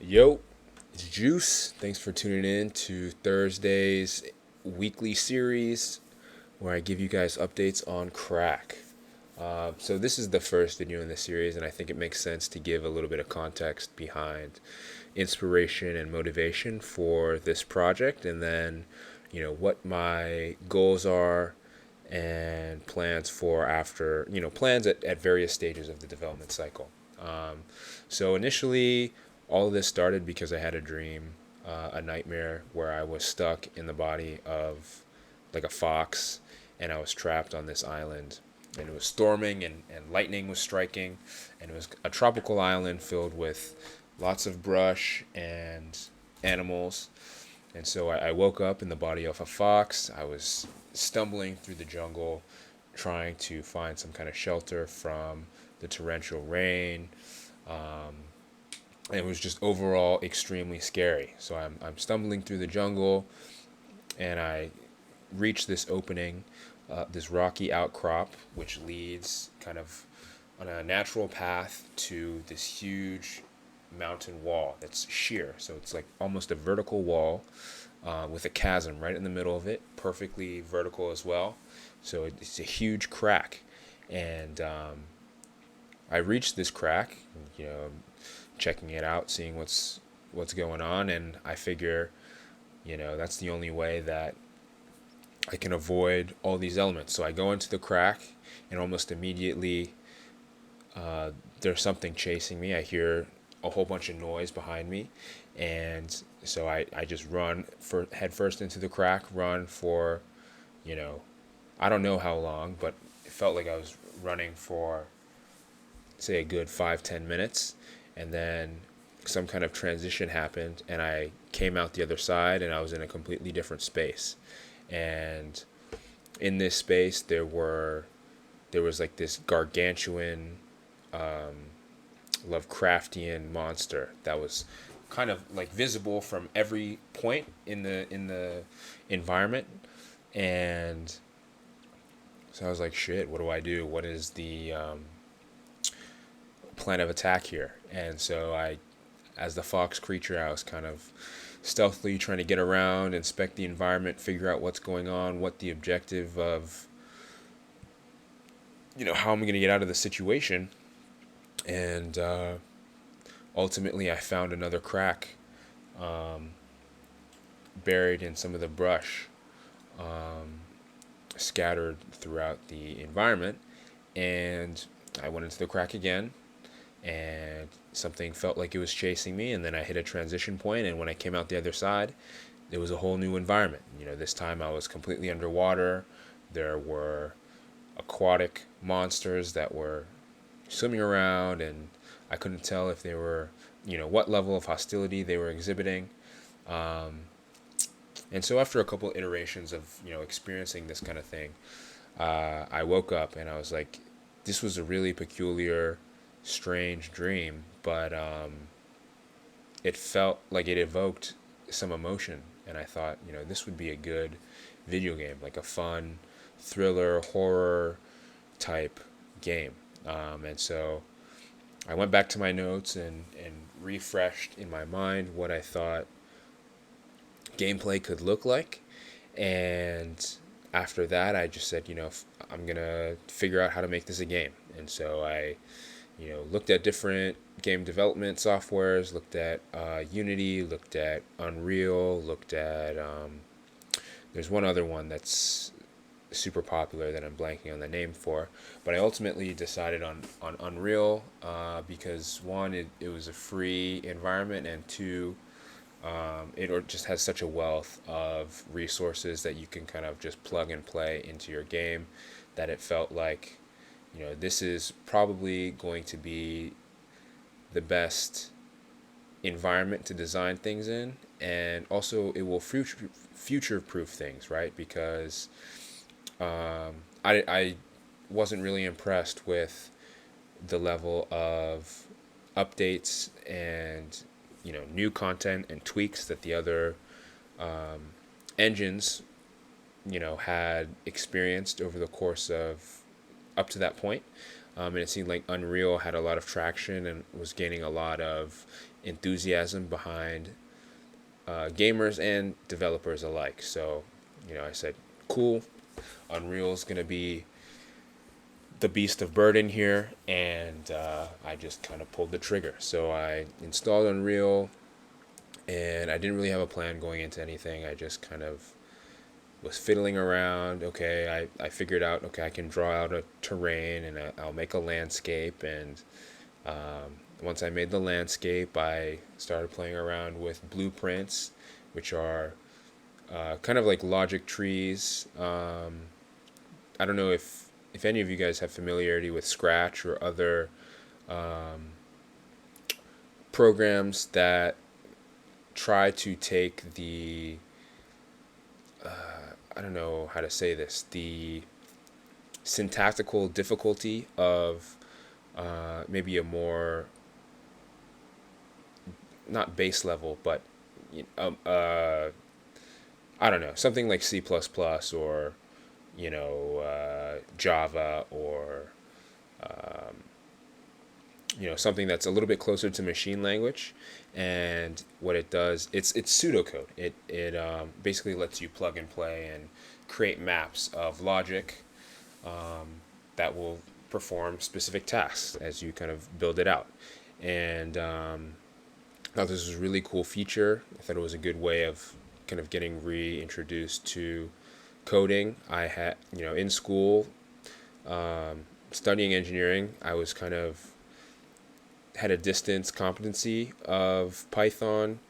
Yo, it's Juice. Thanks for tuning in to Thursday's weekly series where I give you guys updates on crack. So, this is the first video in the series, and I think it makes sense to give a little bit of context behind inspiration and motivation for this project, and then, what my goals are and plans for after, plans at various stages of the development cycle. So initially, all of this started because I had a dream, a nightmare where I was stuck in the body of like a fox, and I was trapped on this island. And it was storming, and lightning was striking, and it was a tropical island filled with lots of brush and animals. And so I woke up in the body of a fox. I was stumbling through the jungle, trying to find some kind of shelter from the torrential rain. Um, it was just overall extremely scary. So I'm stumbling through the jungle, and I reach this opening, this rocky outcrop, which leads kind of on a natural path to this huge mountain wall that's sheer. So it's like almost a vertical wall with a chasm right in the middle of it, perfectly vertical as well. So it's a huge crack. And I reached this crack, you know, checking it out, seeing what's going on, and I figure, that's the only way that I can avoid all these elements. So I go into the crack, and almost immediately, there's something chasing me. I hear a whole bunch of noise behind me, and so I just run for head first into the crack, run for, you know, I don't know how long, but it felt like I was running for, say, a good 5-10 minutes, and then some kind of transition happened, and I came out the other side, and I was in a completely different space. And in this space, there was like this gargantuan, Lovecraftian monster that was kind of like visible from every point in the environment. And so I was like, shit, what do I do? What is the plan of attack here? And so as the fox creature, I was kind of stealthily trying to get around, inspect the environment, figure out what's going on, what the objective of, how I'm going to get out of the situation. And ultimately, I found another crack, um, buried in some of the brush, scattered throughout the environment. And I went into the crack again, and something felt like it was chasing me. And then I hit a transition point, and when I came out the other side, it was a whole new environment. This time I was completely underwater. There were aquatic monsters that were swimming around, and I couldn't tell if they were, what level of hostility they were exhibiting. Um, and so after a couple iterations of, experiencing this kind of thing, I woke up and I was like, this was a really peculiar, strange dream, but it felt like it evoked some emotion. And I thought, this would be a good video game, like a fun thriller, horror type game. And so I went back to my notes and refreshed in my mind what I thought gameplay could look like. And after that, I just said, I'm going to figure out how to make this a game. And so I, looked at different game development softwares, looked at Unity, looked at Unreal, looked at, there's one other one that's super popular that I'm blanking on the name for, but I ultimately decided on Unreal, because one, it was a free environment, and two, it just has such a wealth of resources that you can kind of just plug and play into your game, that it felt like, this is probably going to be the best environment to design things in, and also it will future proof things, right? Because I wasn't really impressed with the level of updates and, new content and tweaks that the other engines, had experienced over the course of up to that point. and it seemed like Unreal had a lot of traction and was gaining a lot of enthusiasm behind gamers and developers alike. So, I said, cool, Unreal's gonna be the beast of burden here, and I just kind of pulled the trigger. So I installed Unreal, and I didn't really have a plan going into anything. I just kind of was fiddling around. Okay, I figured out, okay, I can draw out a terrain, and I'll make a landscape. And once I made the landscape, I started playing around with blueprints, which are kind of like logic trees. I don't know if any of you guys have familiarity with Scratch or other programs that try to take the I don't know how to say this, the syntactical difficulty of maybe a more, not base level, but I don't know, something like C++ or Java, or something that's a little bit closer to machine language. And what it does, it's pseudocode. It basically lets you plug and play and create maps of logic that will perform specific tasks as you kind of build it out. And I thought this was a really cool feature. I thought it was a good way of kind of getting reintroduced to coding. I had, in school, studying engineering, I was kind of had a distance competency of Python,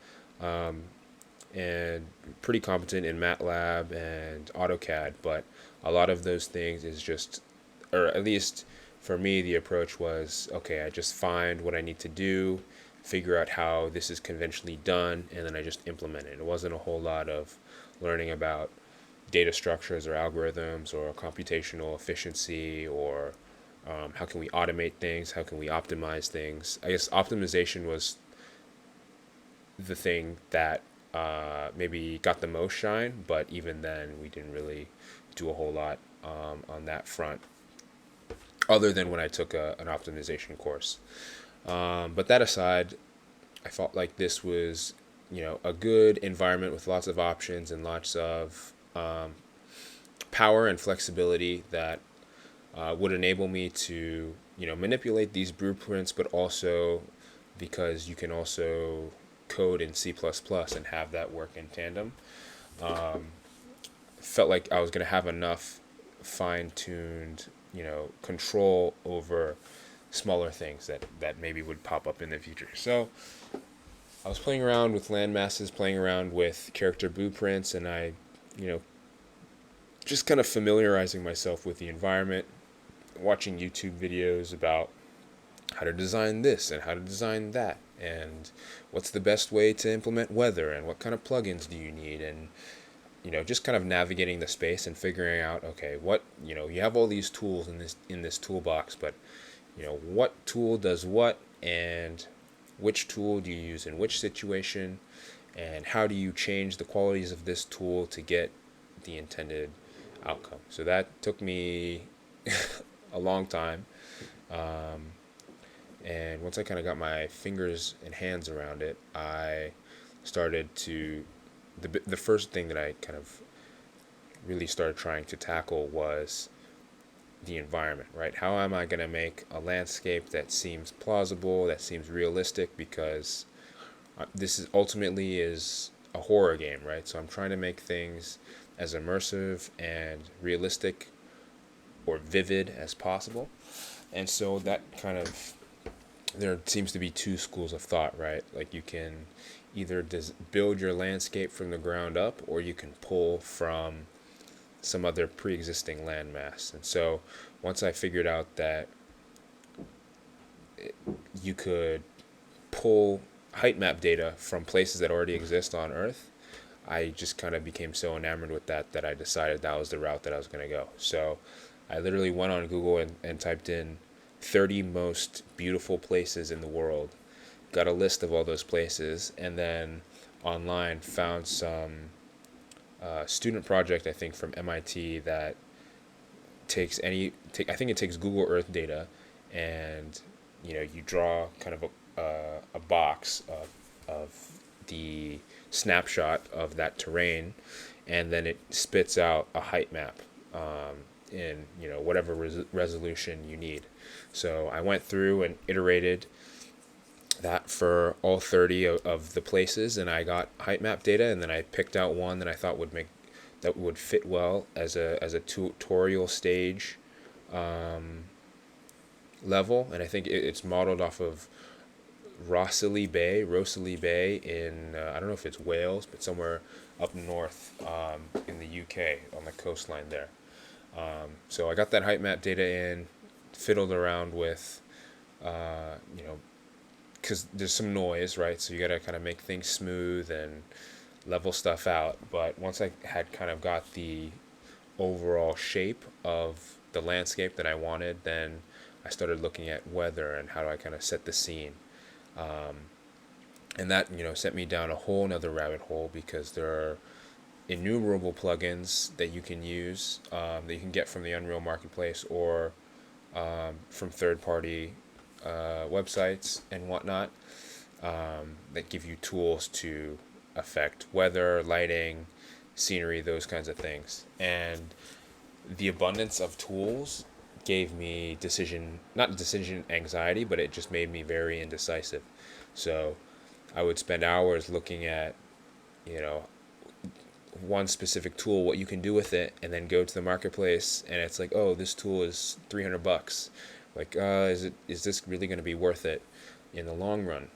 and pretty competent in MATLAB and AutoCAD, but a lot of those things is just, or at least for me, the approach was, okay, I just find what I need to do, figure out how this is conventionally done, and then I just implement it. It wasn't a whole lot of learning about data structures or algorithms or computational efficiency, or how can we automate things, how can we optimize things. I guess optimization was the thing that maybe got the most shine, but even then we didn't really do a whole lot on that front, other than when I took an optimization course. But that aside, I felt like this was, a good environment with lots of options and lots of power and flexibility that would enable me to, manipulate these blueprints, but also because you can also code in C++ and have that work in tandem. Felt like I was going to have enough fine-tuned, control over smaller things that maybe would pop up in the future. So I was playing around with land masses, playing around with character blueprints, and I, just kind of familiarizing myself with the environment, watching YouTube videos about how to design this and how to design that, and what's the best way to implement weather, and what kind of plugins do you need, and just kind of navigating the space and figuring out, okay, what, you have all these tools in this toolbox, but what tool does what, and which tool do you use in which situation, and how do you change the qualities of this tool to get the intended outcome. So that took me a long time. And once I kind of got my fingers and hands around it, I started to, the first thing that I kind of really started trying to tackle was the environment, right? How am I going to make a landscape that seems plausible, that seems realistic? Because this is ultimately is a horror game, right? So I'm trying to make things as immersive and realistic or vivid as possible. And so that kind of, there seems to be two schools of thought, right? Like you can either build your landscape from the ground up, or you can pull from some other pre-existing landmass. And so once I figured out that you could pull height map data from places that already exist on Earth, I just kind of became so enamored with that I decided that was the route that I was going to go. So I literally went on Google and typed in 30 most beautiful places in the world, got a list of all those places, and then online found some student project, I think from MIT, that I think it takes Google Earth data and you draw kind of a box of the snapshot of that terrain, and then it spits out a height map in whatever resolution you need. So I went through and iterated that for all 30 of the places, and I got height map data, and then I picked out one that I thought would fit well as a tutorial stage level, and I think it's modeled off of Rosalie Bay in I don't know if it's Wales, but somewhere up north in the UK on the coastline there. So I got that height map data in, fiddled around with, because there's some noise, right? So you got to kind of make things smooth and level stuff out. But once I had kind of got the overall shape of the landscape that I wanted, then I started looking at weather and how do I kind of set the scene. And that, sent me down a whole nother rabbit hole, because there are innumerable plugins that you can use, that you can get from the Unreal Marketplace or from third-party websites and whatnot, that give you tools to affect weather, lighting, scenery, those kinds of things. And the abundance of tools gave me not decision anxiety, but it just made me very indecisive. So I would spend hours looking at, one specific tool, what you can do with it, and then go to the marketplace, and it's like, oh, this tool is $300. Like, is this really going to be worth it in the long run?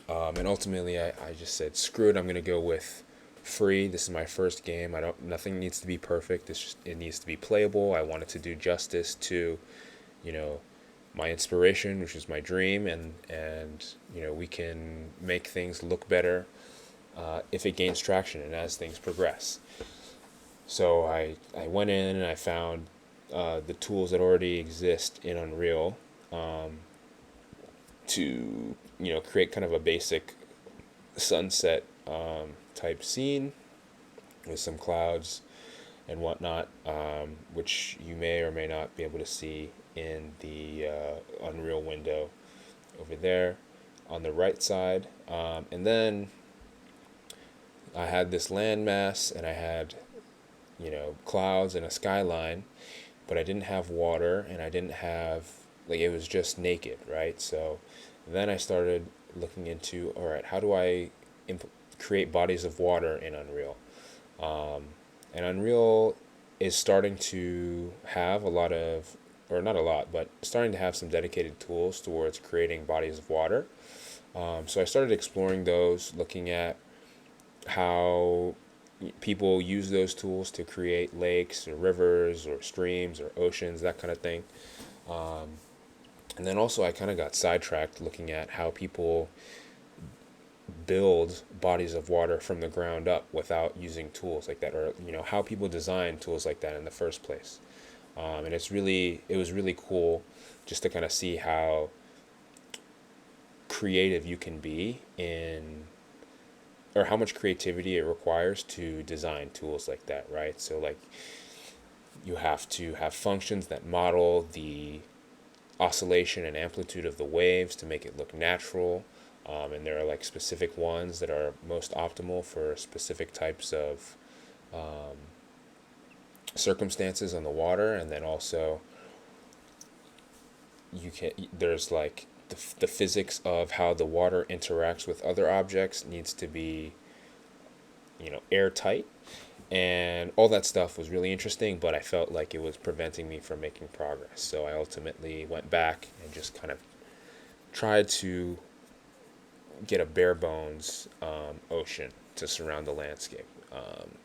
And ultimately, I just said, screw it. I'm going to go with free. This is my first game. Nothing needs to be perfect. It needs to be playable. I wanted to do justice to, my inspiration, which is my dream, and we can make things look better if it gains traction and as things progress. So I went in and I found the tools that already exist in Unreal, to create kind of a basic sunset type scene with some clouds and whatnot, which you may or may not be able to see in the Unreal window over there on the right side. And then I had this landmass, and I had clouds and a skyline, but I didn't have water, and I didn't have, like, it was just naked, right? So then I started looking into, all right, how do I create bodies of water in Unreal? And Unreal is starting to have a lot of, or not a lot, but starting to have some dedicated tools towards creating bodies of water. So I started exploring those, looking at how people use those tools to create lakes or rivers or streams or oceans, that kind of thing. And then also I kind of got sidetracked looking at how people build bodies of water from the ground up without using tools like that, or how people design tools like that in the first place. And it was really cool just to kind of see how creative you can be or how much creativity it requires to design tools like that, right? So, like, you have to have functions that model the oscillation and amplitude of the waves to make it look natural. And there are, like, specific ones that are most optimal for specific types of circumstances on the water. And then also there's, like, the physics of how the water interacts with other objects needs to be airtight, and all that stuff was really interesting, but I felt like it was preventing me from making progress. So I ultimately went back and just kind of tried to get a bare bones ocean to surround the landscape,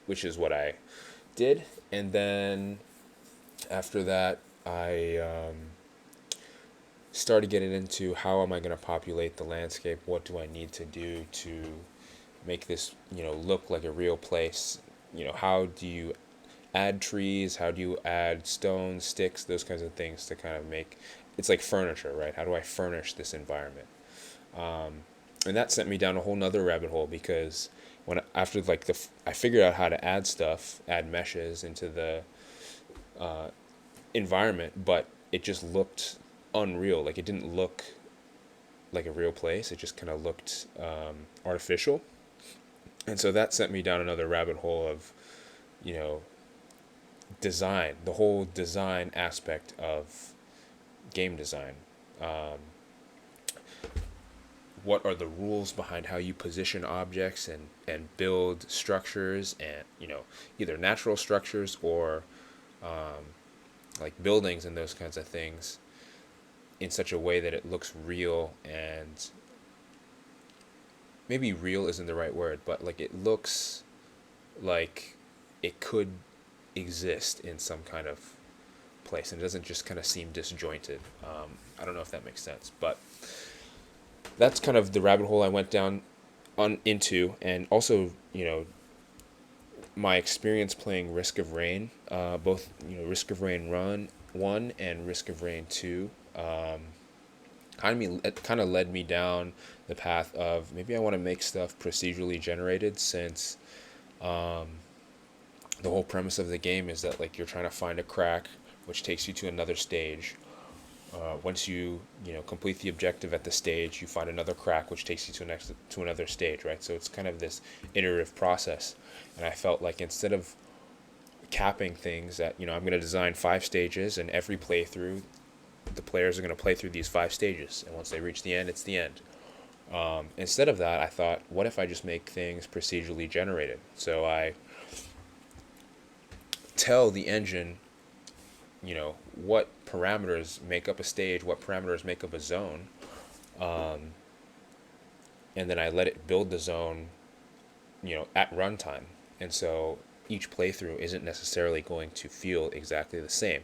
which is what I did. And then after that, I started getting into, how am I going to populate the landscape? What do I need to do to make this look like a real place? How do you add trees? How do you add stones, sticks, those kinds of things to kind of make it's like furniture, right? How do I furnish this environment? And that sent me down a whole nother rabbit hole, because after I figured out how to add meshes into the environment, but it just looked unreal. Like, it didn't look like a real place. It just kind of looked artificial. And so that sent me down another rabbit hole of, you know, design, the whole design aspect of game design. Um, what are the rules behind how you position objects and build structures, and, either natural structures or like buildings and those kinds of things, in such a way that it looks real, and maybe real isn't the right word, but like it looks like it could exist in some kind of place, and it doesn't just kind of seem disjointed. I don't know if that makes sense, but that's kind of the rabbit hole I went down into, and also, my experience playing Risk of Rain, both, Risk of Rain Run 1 and Risk of Rain 2, it kind of led me down the path of maybe I want to make stuff procedurally generated, since the whole premise of the game is that, like, you're trying to find a crack, which takes you to another stage. Once you complete the objective at the stage, you find another crack, which takes you to another stage, right? So it's kind of this iterative process, and I felt like, instead of capping things at, I'm going to design 5 stages, and every playthrough, the players are going to play through these 5 stages, and once they reach the end, it's the end. Instead of that, I thought, what if I just make things procedurally generated? So I tell the engine, what parameters make up a stage, what parameters make up a zone, and then I let it build the zone, at runtime. And so each playthrough isn't necessarily going to feel exactly the same,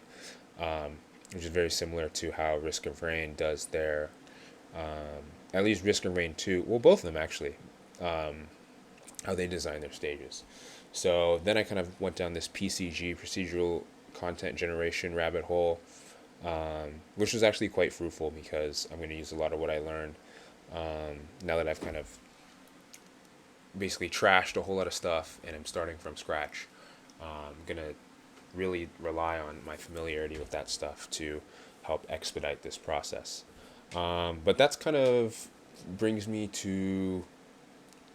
which is very similar to how Risk of Rain does their, at least Risk of Rain 2, well, both of them actually, how they design their stages. So then I kind of went down this PCG, procedural content generation rabbit hole, which was actually quite fruitful, because I'm going to use a lot of what I learned, now that I've kind of basically trashed a whole lot of stuff and I'm starting from scratch. I'm going to really rely on my familiarity with that stuff to help expedite this process. But that's kind of brings me to,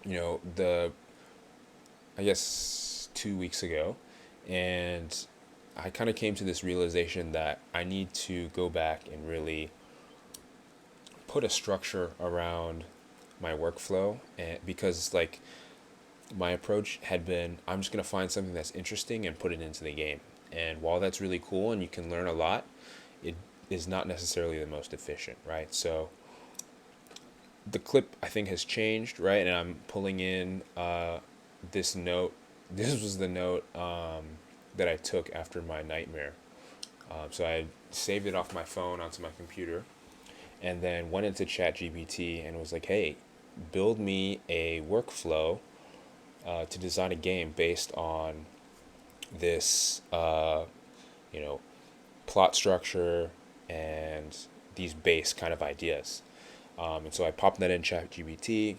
I guess 2 weeks ago, and I kind of came to this realization that I need to go back and really put a structure around my workflow, and because, like, my approach had been, I'm just going to find something that's interesting and put it into the game. And while that's really cool and you can learn a lot, it is not necessarily the most efficient, right? So the clip, I think, has changed, right? And I'm pulling in this note. This was the note that I took after my nightmare. So I saved it off my phone onto my computer, and then went into ChatGPT and was like, hey, build me a workflow to design a game based on this, plot structure and these base kind of ideas. And so I popped that in ChatGPT,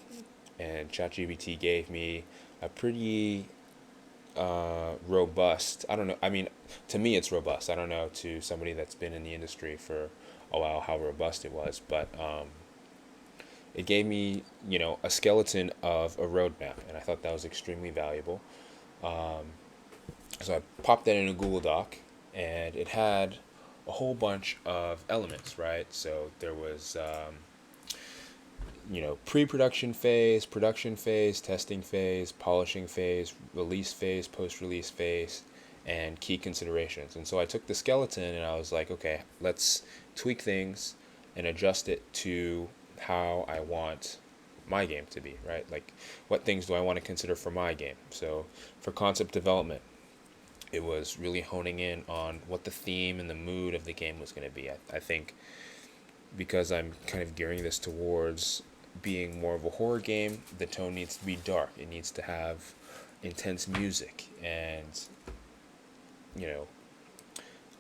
and ChatGPT gave me a pretty robust, I don't know, I mean, to me it's robust. I don't know to somebody that's been in the industry for a while how robust it was, but it gave me, a skeleton of a roadmap, and I thought that was extremely valuable. So I popped that in a Google Doc, and it had a whole bunch of elements, right? So there was, pre-production phase, production phase, testing phase, polishing phase, release phase, post-release phase, and key considerations. And so I took the skeleton and I was like, okay, let's tweak things and adjust it to how I want my game to be, right? Like, what things do I want to consider for my game? So for concept development, it was really honing in on what the theme and the mood of the game was going to be. I think because I'm kind of gearing this towards being more of a horror game, the tone needs to be dark. It needs to have intense music and,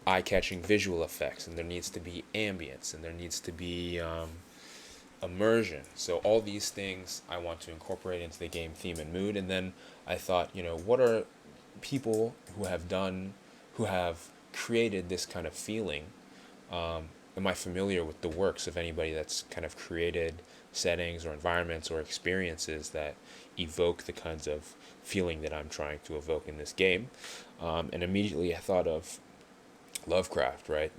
eye-catching visual effects, and there needs to be ambience, and there needs to be immersion. So all these things I want to incorporate into the game theme and mood. And then I thought, what are people who have created this kind of feeling, am I familiar with the works of anybody that's kind of created settings or environments or experiences that evoke the kinds of feeling that I'm trying to evoke in this game. And immediately I thought of Lovecraft, right?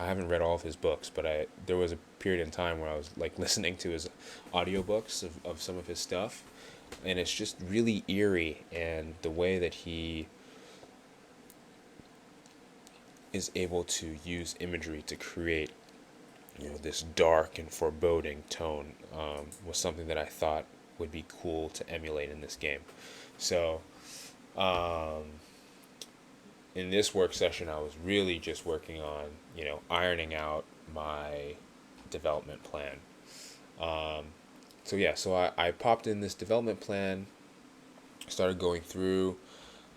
I haven't read all of his books, but there was a period in time where I was like listening to his audiobooks of some of his stuff, and it's just really eerie, and the way that he is able to use imagery to create, this dark and foreboding tone, was something that I thought would be cool to emulate in this game. So um, in this work session, I was really just working on, ironing out my development plan. Um, so I popped in this development plan, started going through.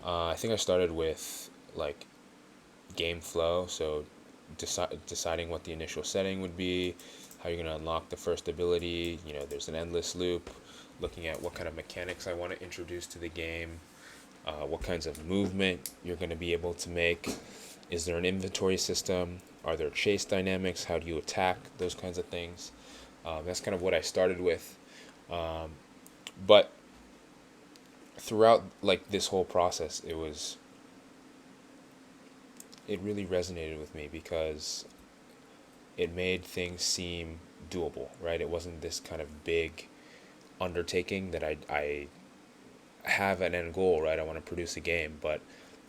I think I started with like game flow, so deciding what the initial setting would be, how you're going to unlock the first ability. There's an endless loop, looking at what kind of mechanics I want to introduce to the game, what kinds of movement you're going to be able to make. Is there an inventory system? Are there chase dynamics? How do you attack? Those kinds of things. That's kind of what I started with. But throughout like this whole process, it really resonated with me because it made things seem doable, right? It wasn't this kind of big undertaking that I have an end goal, right? I want to produce a game, but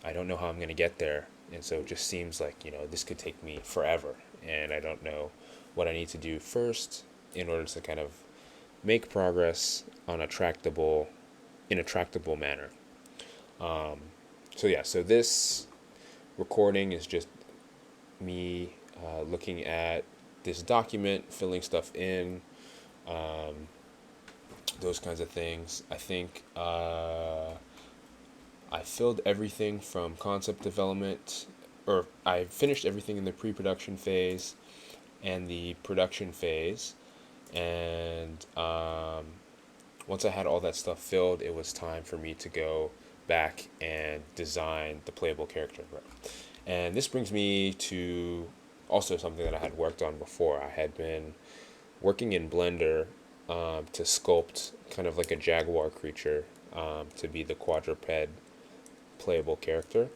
I don't know how I'm going to get there. And so it just seems like, this could take me forever. And I don't know what I need to do first in order to kind of make progress on in a tractable manner. So this recording is just me looking at this document, filling stuff in, those kinds of things. I think I filled everything from concept development, or I finished everything in the pre-production phase and the production phase. And once I had all that stuff filled, it was time for me to go back and design the playable character. Right? And this brings me to also something that I had worked on before. I had been working in Blender to sculpt kind of like a jaguar creature to be the quadruped playable character.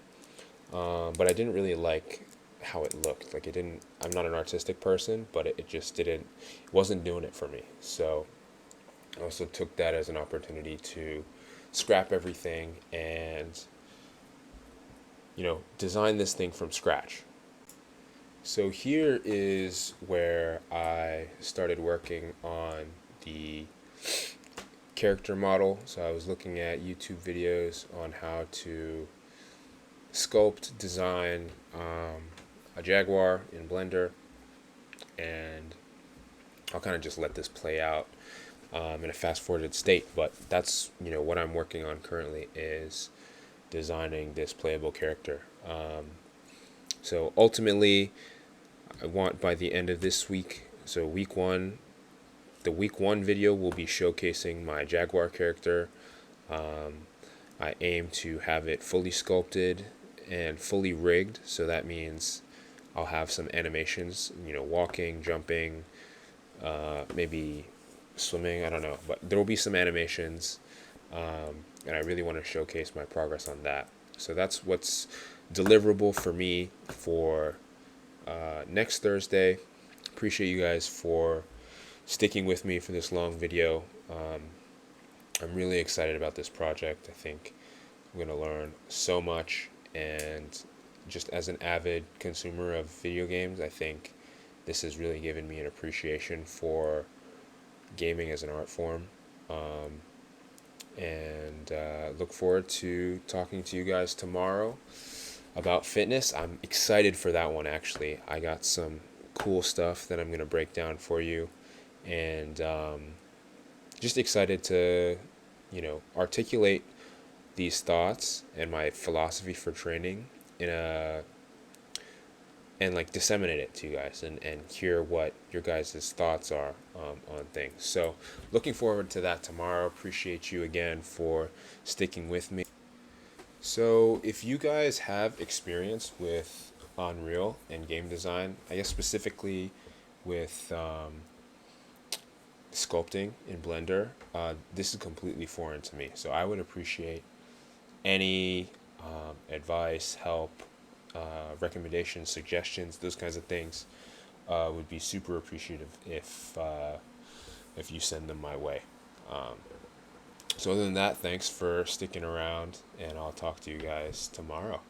But I didn't really like how it looked. Like, it didn't, I'm not an artistic person, but it just didn't, it wasn't doing it for me. So I also took that as an opportunity to scrap everything and, design this thing from scratch. So here is where I started working on the character model. So I was looking at YouTube videos on how to sculpt, design a jaguar in Blender, and I'll kind of just let this play out in a fast-forwarded state. But that's what I'm working on currently, is designing this playable character. So ultimately, I want by the end of this week, so the week one video will be showcasing my jaguar character. I aim to have it fully sculpted and fully rigged, so that means I'll have some animations, walking, jumping, maybe swimming, I don't know, but there will be some animations, and I really want to showcase my progress on that. So that's what's deliverable for me for next Thursday. Appreciate you guys for sticking with me for this long video. I'm really excited about this project. I think I'm going to learn so much, and just as an avid consumer of video games, I think this has really given me an appreciation for gaming as an art form. And look forward to talking to you guys tomorrow about fitness. I'm excited for that one, actually. I got some cool stuff that I'm going to break down for you, and just excited to, articulate these thoughts and my philosophy for training and like disseminate it to you guys, and hear what your guys' thoughts are on things. So looking forward to that tomorrow. Appreciate you again for sticking with me. So if you guys have experience with Unreal and game design. I guess specifically with sculpting in Blender, this is completely foreign to me. So I would appreciate any advice, help, recommendations, suggestions, those kinds of things. Would be super appreciative if you send them my way. So other than that, thanks for sticking around, and I'll talk to you guys tomorrow.